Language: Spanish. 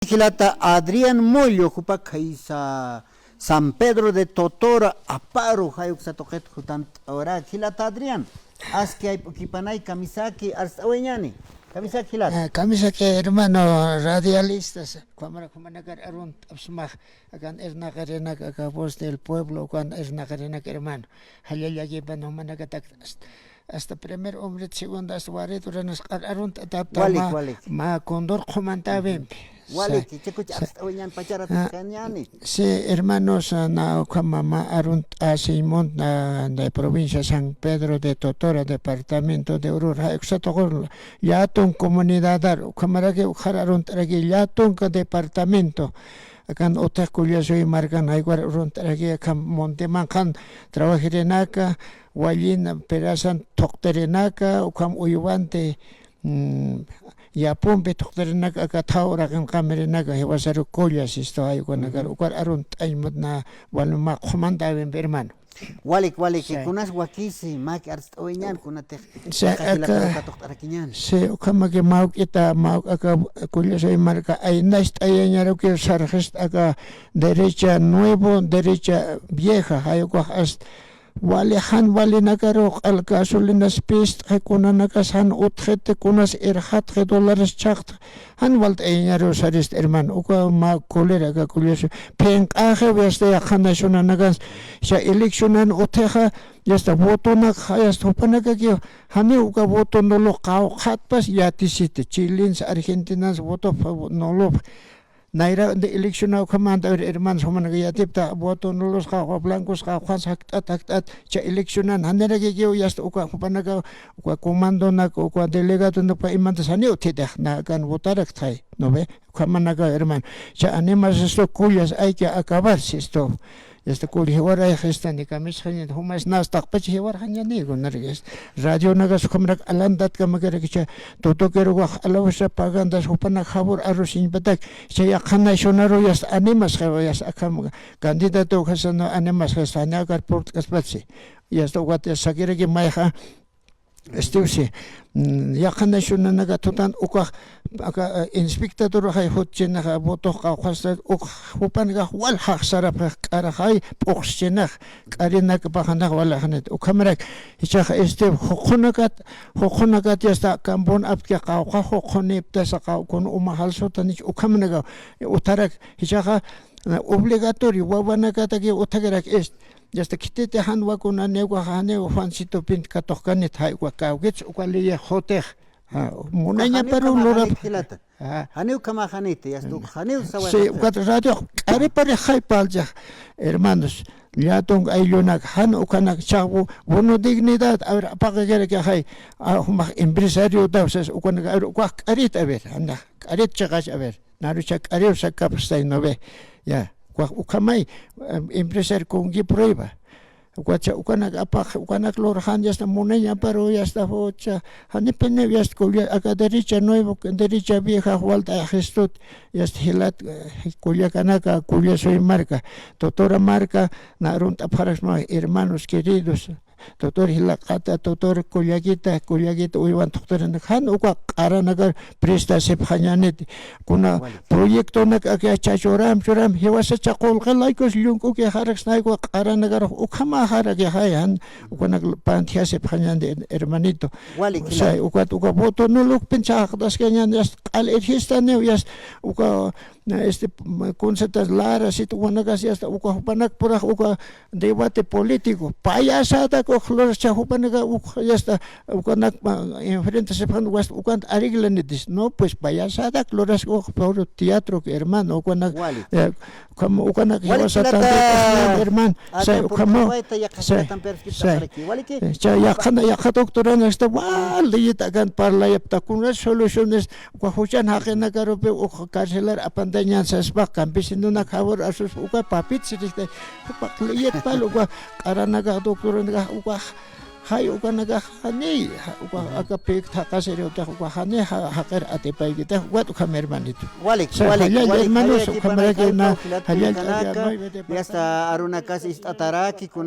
Gilata Adrián Mollo, Jupacaisa, San Pedro de Totora, Aparo, Hayuxa Tojet, Jutant, ahora Gilata Adrián, haz que hay Kipanay, Kamisaki, Arstaweñani, Kamisaki Gilata. Kamisaki, hermano, radialistas, Kumanagar Arunt, Absmach, Agan Ernagarena, voz del pueblo, Juan Ernagarena, hermano, Hayayagi, Banomanagat. Hasta primer hombre, segundo, hasta guareto, Arunt, adaptama, ma condor comanta bempe. Sí, hermanos, na Kamama Arunt a Simón de provincia San Pedro de Totora, departamento de Urura, Exatogor, Yatun comunidad, Camarage Ujarunt, Yatun departamento. Akan otak kuliah soy margan aiguar runt ragi akam montemankan trabajirenaka walin perasan tokterenaka ukam uyuante yapumpe tokterenaka akataura kan kamerenaka hewasaru kuliah sisto ayuanagar ukar arunt aimut na walma komanda ben hermano. Walik kunas wakisi mak arstoñan kunate se ukamake mauk ita mauk aka kuliah soy marca ay nast ayanyaro que sargest aka derecha nuevo derecha vieja ayuko hasta walihan walinagaro al gasolinas pist kunanakas han utjete kunas $1 $2 chakt han walt ayanyaro sarist hermano uka ma kolera ka kuliah penk aje veste yakhanashuna nagas sha electionan uteja yasta voto na hayas topanaga kyo hani uka voto nolo qao khatpas yatisite chilins argentinas voto nolo naira de election au command hermanos homanaga yatipta voto nolos qao blancos qao khans haktat cha electionan hanera kyo yasta uka hopanaga uka comando na uka delegado no pa imanta sani utete na kan votarak thai no ve kamanaga hermano cha animas esto cuyas hay que acabar si esto este kuli hewara estani kamis khanya humas nas taqpach hewar khanya ni gonarges radio nagas khomrak alandat kamagere kicha toto kero wa alawsa pagandas hupana khabur arusin batak saya khana shonaro yas animas khayas akam candidato khasana animas khasana kar port kaspatsi yas to wat sakire ki maiha Estuse yakana shuna naga tutan uka aka inspector hay hotchena voto khasta uk hupanga wal haksara kara hay poxchena karina ka bahana wala hanet ukamrak hicha este hokonagat yasta kambon apke qawqa hokone ptasa qaw kon umahal sotanich ukamnaga utarak hicha obligatorio wabanaka taki utagerak est Yasta kitete han wakuna negwa hane fansito pint katokane thai wa kawgets ukaliye hotek munanya paru lora haneu kama hanete yastu haneu sawa sí ukat radio are pare khai palja hermanos liatong aylonak han ukanak chabu bono dignidad apagere que hay huma empresario dauses ukanak ukak arit aver anda arit chagas aver naruchak arir sakapstai nove ya ukamay empresario con que prueba Guacha ukanak apak ukanak lorhan yasta munenya pero yasta hocha hanipene yasta kulia aka derecha nuevo derecha vieja vuelta a gestot yasta hilat kulia kanaka kulia soy marca totora marca narunt aparasma hermanos queridos Doctor Hilakata, Doctor Kuliagita, Uiwan Doctor Han Uka Aranagar Presta Sephanyanet, Kuna Proyecto Naka Chachoram, he was a chakol laikos Lunkuki Harax Naiko Aranagar Ukama Haraki Hayan, Ukana Pantia Sephanyan hermanito. Say Uka voto no look Pinchak, das Kenyan just al Histane, yes, Uka. Este conceptas lara situanagas yasta uka hupanak pura uka debate político payasada ko khlos cha hupanaga uka yasta ukanak enfrente se pan west ukan ariglanidis no pues payasada cloras ko por teatro hermano ukanak como ukanak yasata hermano se como se ya doctora esta wal yita kan parla yapta kuna soluciones ko huchan hakena garope uka carcelar apanda sasbak campesino na kawar asus uka papit siriste pakliyet pal uka karanaga doktor naga uka hay uka naga hani uka aka pek takasere uka hani hakar atepay kita wat uka mermanito walik hermanos uka meragena yasta aruna kas istataraki